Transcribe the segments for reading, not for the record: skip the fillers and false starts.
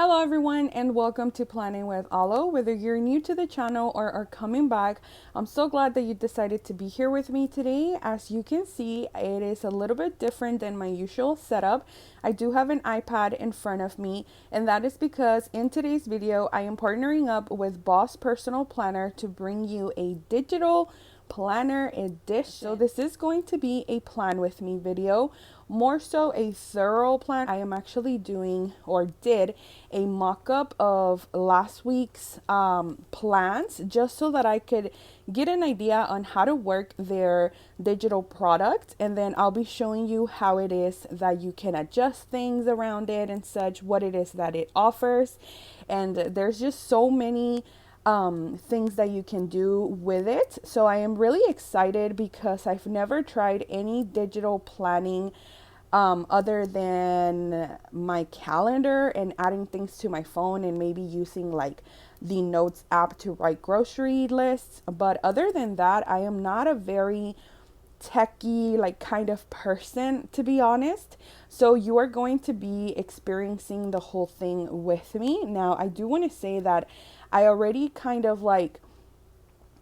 Hello everyone and welcome to Planning with Alo. Whether you're new to the channel or are coming back, I'm so glad that you decided to be here with me today. As you can see, it is a little bit different than my usual setup. I do have an iPad in front of me, and that is because in today's video, I am partnering up with Boss Personal Planner to bring you a digital planner edition. So this is going to be a plan with me video, more so a thorough plan. I am actually doing or did a mock-up of last week's plans just so that I could get an idea on how to work their digital product, and then I'll be showing you how it is that you can adjust things around it and such, what it is that it offers. And there's just so many things that you can do with it. So I am really excited because I've never tried any digital planning other than my calendar and adding things to my phone and maybe using like the notes app to write grocery lists. But other than that, I am not a very techie like kind of person, to be honest. So you are going to be experiencing the whole thing with me. Now, I do want to say that I already kind of like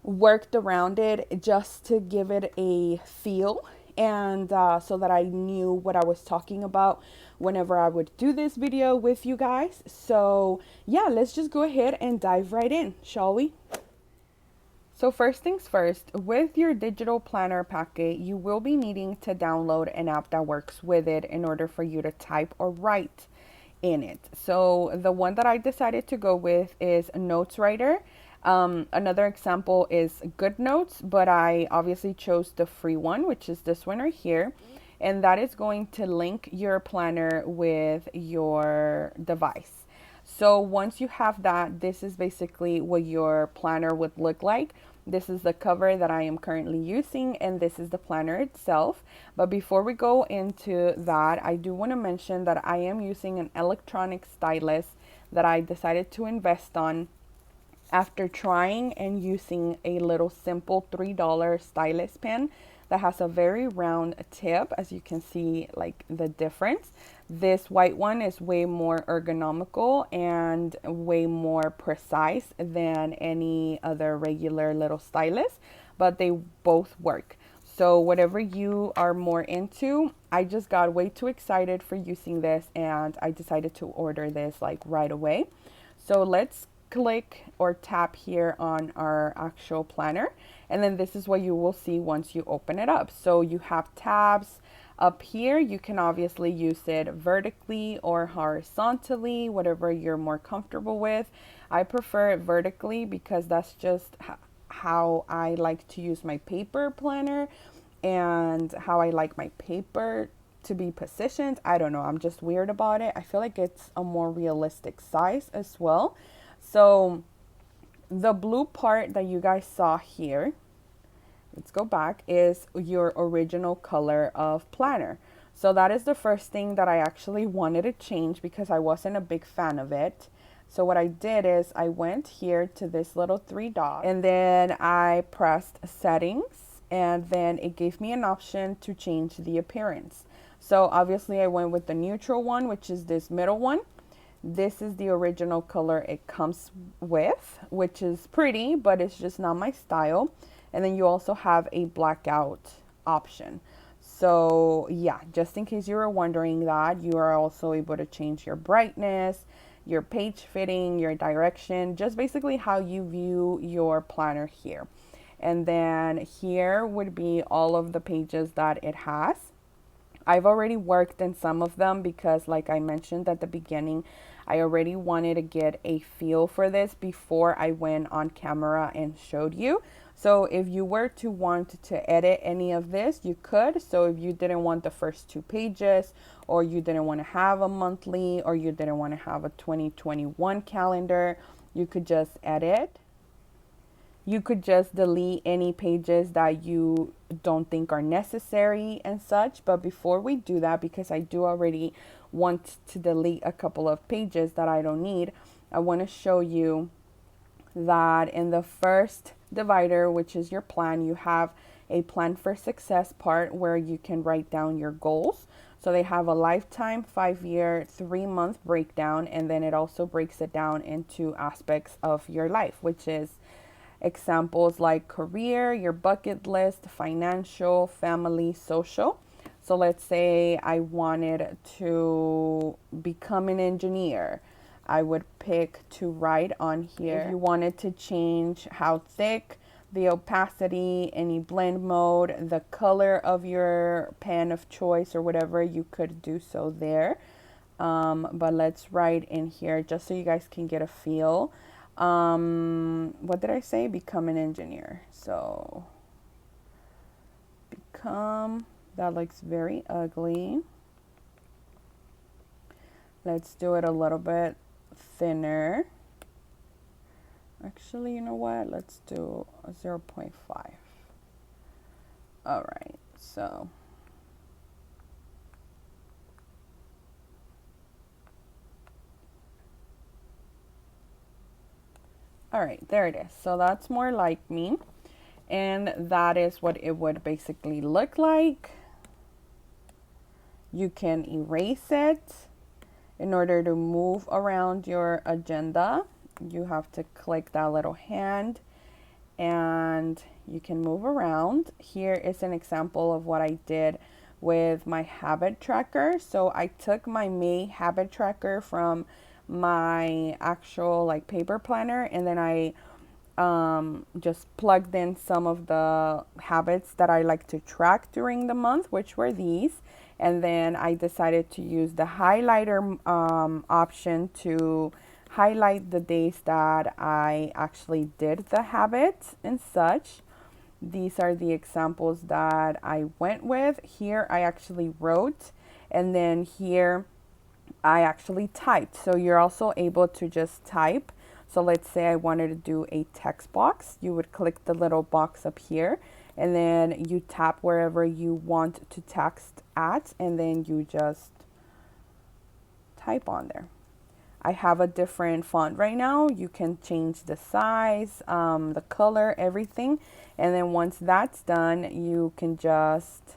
worked around it just to give it a feel, and so that I knew what I was talking about whenever I would do this video with you guys. So yeah, let's just go ahead and dive right in, shall we? So first things first, with your digital planner packet, you will be needing to download an app that works with it in order for you to type or write in it. So the one that I decided to go with is Notes Writer. Another example is GoodNotes, but I obviously chose the free one, which is this one right here. And that is going to link your planner with your device. So once you have that, this is basically what your planner would look like. This is the cover that I am currently using, and this is the planner itself. But before we go into that, I do want to mention that I am using an electronic stylus that I decided to invest on after trying and using a little simple $3 stylus pen that has a very round tip. As you can see, like the difference. This white one is way more ergonomical and way more precise than any other regular little stylus, but they both work. So whatever you are more into, I just got way too excited for using this and I decided to order this like right away. So let's click or tap here on our actual planner, and then this is what you will see once you open it up. So you have tabs up here. You can obviously use it vertically or horizontally, whatever you're more comfortable with. I prefer it vertically because that's just how I like to use my paper planner and how I like my paper to be positioned. I don't know, I'm just weird about it. I feel like it's a more realistic size as well. So the blue part that you guys saw here, let's go back, is your original color of planner. So that is the first thing that I actually wanted to change because I wasn't a big fan of it. So what I did is I went here to this little three dots and then I pressed settings, and then it gave me an option to change the appearance. So obviously I went with the neutral one, which is this middle one. This is the original color it comes with, which is pretty, but it's just not my style. And then you also have a blackout option. So yeah, just in case you were wondering that, you are also able to change your brightness, your page fitting, your direction, just basically how you view your planner here. And then here would be all of the pages that it has. I've already worked in some of them because, like I mentioned at the beginning, I already wanted to get a feel for this before I went on camera and showed you. So if you were to want to edit any of this, you could. So if you didn't want the first 2 pages, or you didn't want to have a monthly, or you didn't want to have a 2021 calendar, you could just edit. You could just delete any pages that you don't think are necessary and such. But before we do that, because I do already want to delete a couple of pages that I don't need, I want to show you that in the first divider, which is your plan, you have a plan for success part where you can write down your goals. So they have a lifetime, 5-year, 3-month breakdown, and then it also breaks it down into aspects of your life, which is examples like career, your bucket list, financial, family, social. So let's say I wanted to become an engineer. I would pick to write on here. If you wanted to change how thick, the opacity, any blend mode, the color of your pen of choice or whatever, you could do so there. But let's write in here just so you guys can get a feel. What did I say? Become an engineer. So become, that looks very ugly. Let's do it a little bit thinner. Actually, you know what? Let's do a 0.5. All right, so all right, there it is. So that's more like me. And that is what it would basically look like. You can erase it. In order to move around your agenda, you have to click that little hand and you can move around. Here is an example of what I did with my habit tracker. So I took my May habit tracker from my actual like paper planner, and then I just plugged in some of the habits that I like to track during the month, which were these. And then I decided to use the highlighter option to highlight the days that I actually did the habit and such. These are the examples that I went with. Here I actually wrote, and then here I actually typed. So you're also able to just type. So let's say I wanted to do a text box. You would click the little box up here, and then you tap wherever you want to text at, and then you just type on there. I have a different font right now. You can change the size, the color, everything. And then once that's done, you can just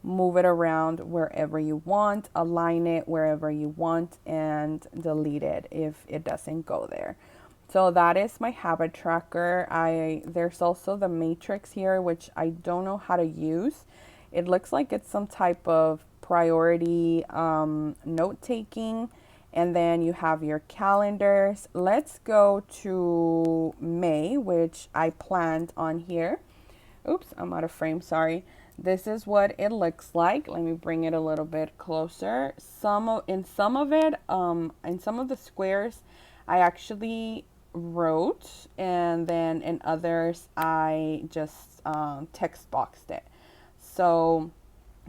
move it around wherever you want, align it wherever you want, and delete it if it doesn't go there. So that is my habit tracker. There's also the matrix here, which I don't know how to use. It looks like it's some type of priority note taking. And then you have your calendars. Let's go to May, which I planned on here. Oops, I'm out of frame, sorry. This is what it looks like. Let me bring it a little bit closer. In some of the squares, I actually wrote, and then in others, I just text boxed it. So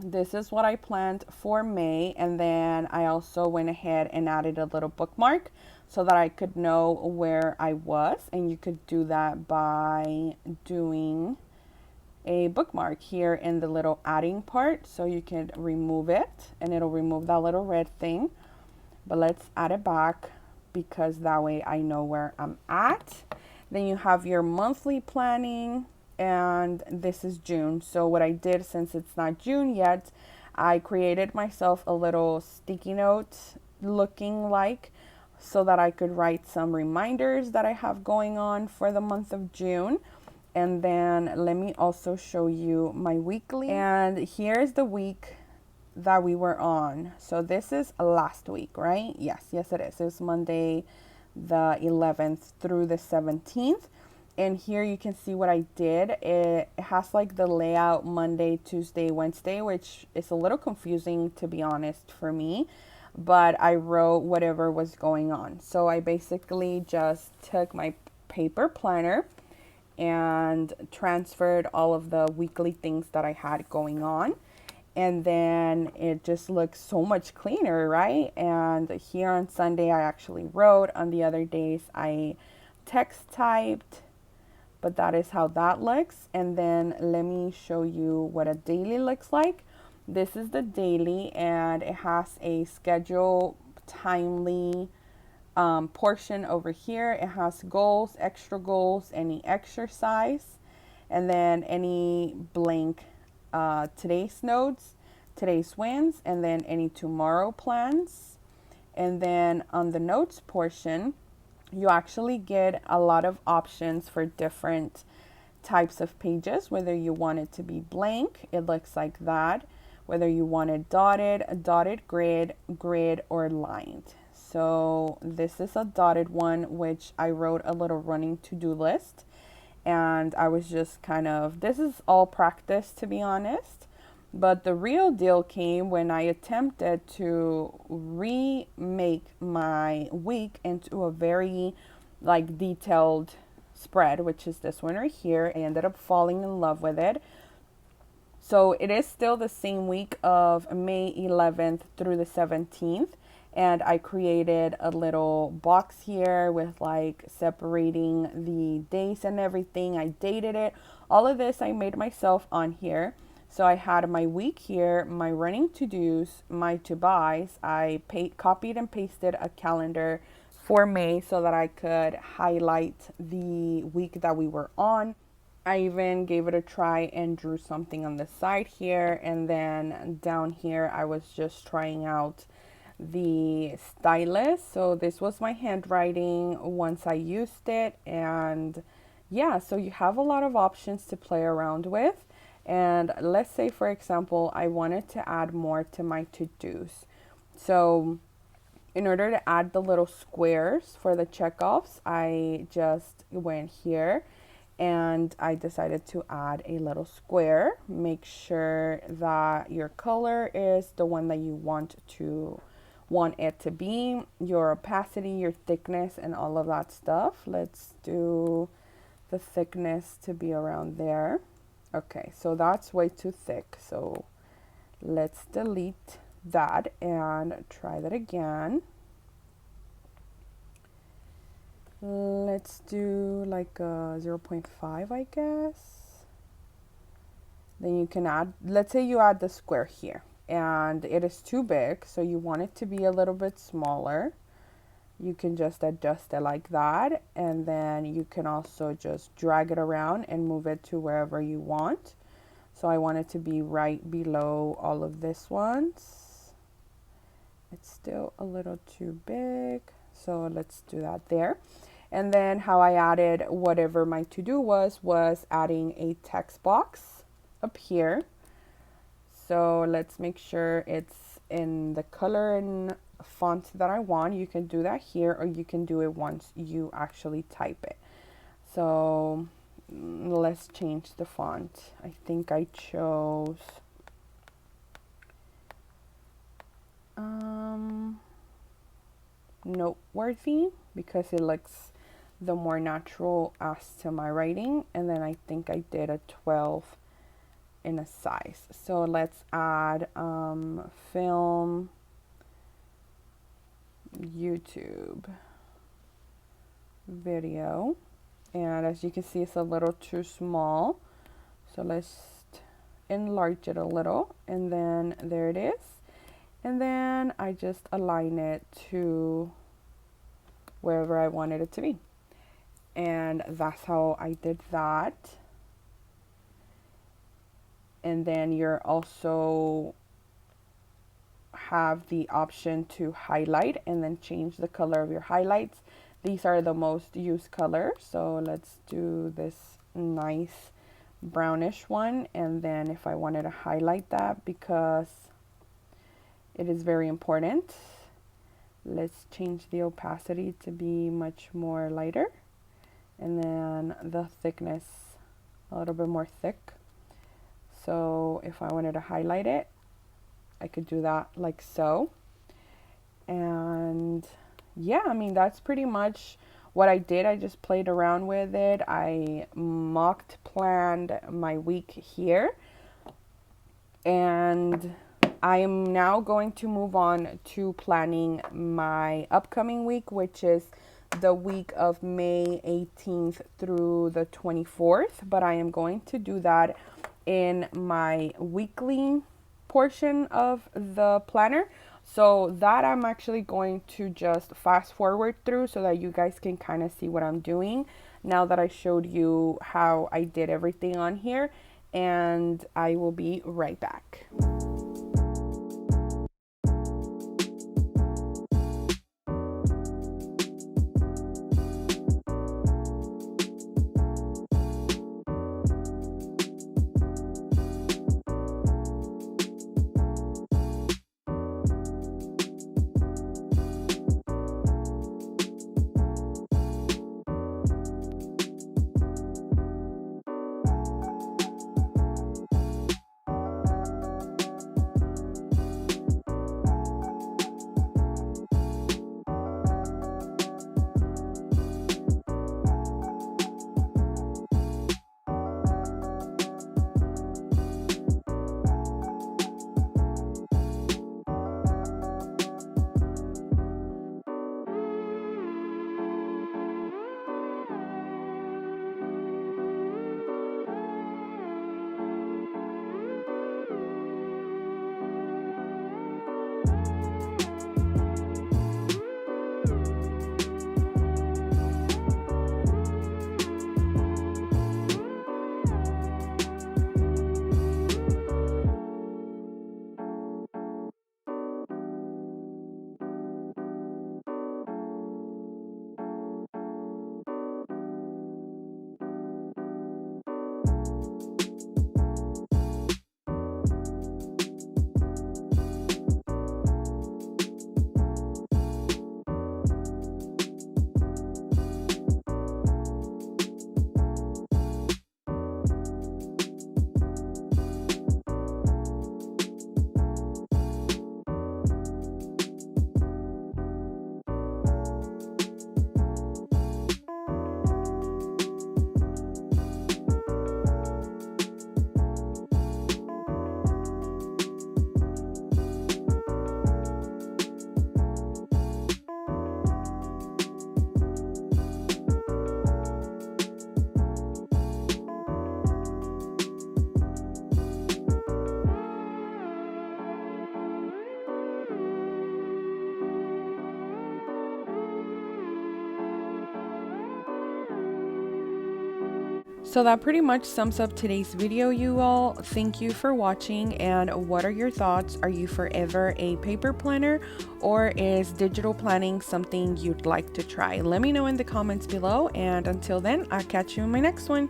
this is what I planned for May, and then I also went ahead and added a little bookmark so that I could know where I was, and you could do that by doing a bookmark here in the little adding part. So you can remove it and it'll remove that little red thing, but let's add it back because that way I know where I'm at. Then you have your monthly planning, and this is June. So what I did, since it's not June yet, I created myself a little sticky note looking like, so that I could write some reminders that I have going on for the month of June. And then let me also show you my weekly. And here's the week that we were on. So this is last week, right? Yes, it is. It's Monday the 11th through the 17th. And here you can see what I did. It has like the layout Monday, Tuesday, Wednesday, which is a little confusing to be honest for me. But I wrote whatever was going on. So I basically just took my paper planner and transferred all of the weekly things that I had going on. And then it just looks so much cleaner, right? And here on Sunday, I actually wrote. On the other days, I text typed. But that is how that looks. And then let me show you what a daily looks like. This is the daily, and it has a schedule, timely portion over here. It has goals, extra goals, any exercise, and then any blank today's notes. today's wins, and then any tomorrow plans. And then on the notes portion, you actually get a lot of options for different types of pages, whether you want it to be blank, it looks like that, whether you want it dotted, a dotted grid, or lined. So this is a dotted one, which I wrote a little running to-do list, and I was just kind of, this is all practice to be honest, but the real deal came when I attempted to remake my week into a very like detailed spread, which is this one right here. I ended up falling in love with it. So it is still the same week of May 11th through the 17th. And I created a little box here with like separating the days and everything. I dated it. All of this I made myself on here. So I had my week here, my running to-dos, my to-buys. I copied and pasted a calendar for May so that I could highlight the week that we were on. I even gave it a try and drew something on the side here, and then down here I was just trying out the stylus. So this was my handwriting once I used it, and yeah, so you have a lot of options to play around with. And let's say, for example, I wanted to add more to my to-dos. So in order to add the little squares for the checkoffs, I just went here and I decided to add a little square. Make sure that your color is the one that you want it to be, your opacity, your thickness, and all of that stuff. Let's do the thickness to be around there. Okay, so that's way too thick. So let's delete that and try that again. Let's do like a 0.5, I guess. Then you can add, let's say you add the square here and it is too big, so you want it to be a little bit smaller. You can just adjust it like that, and then you can also just drag it around and move it to wherever you want. So I want it to be right below all of this ones. It's still a little too big, so let's do that there. And then how I added whatever my to-do was adding a text box up here. So let's make sure it's in the color and font that I want. You can do that here, or you can do it once you actually type it. So let's change the font. I think I chose noteworthy because it looks the more natural as to my writing, and then I think I did a 12 in a size. So let's add film, YouTube video, and as you can see it's a little too small, so let's enlarge it a little, and then there it is. And then I just align it to wherever I wanted it to be, and that's how I did that. And then you're also have the option to highlight and then change the color of your highlights. These are the most used colors, so let's do this nice brownish one. And then if I wanted to highlight that because it is very important, let's change the opacity to be much more lighter, and then the thickness a little bit more thick. So if I wanted to highlight it, I could do that like so. And yeah, I mean, that's pretty much what I did. I just played around with it. I planned my week here, and I am now going to move on to planning my upcoming week, which is the week of May 18th through the 24th, but I am going to do that in my weekly portion of the planner. So that I'm actually going to just fast forward through so that you guys can kind of see what I'm doing now that I showed you how I did everything on here, and I will be right back. So that pretty much sums up today's video, you all. Thank you for watching, and what are your thoughts? Are you forever a paper planner, or is digital planning something you'd like to try? Let me know in the comments below, and until then, I'll catch you in my next one.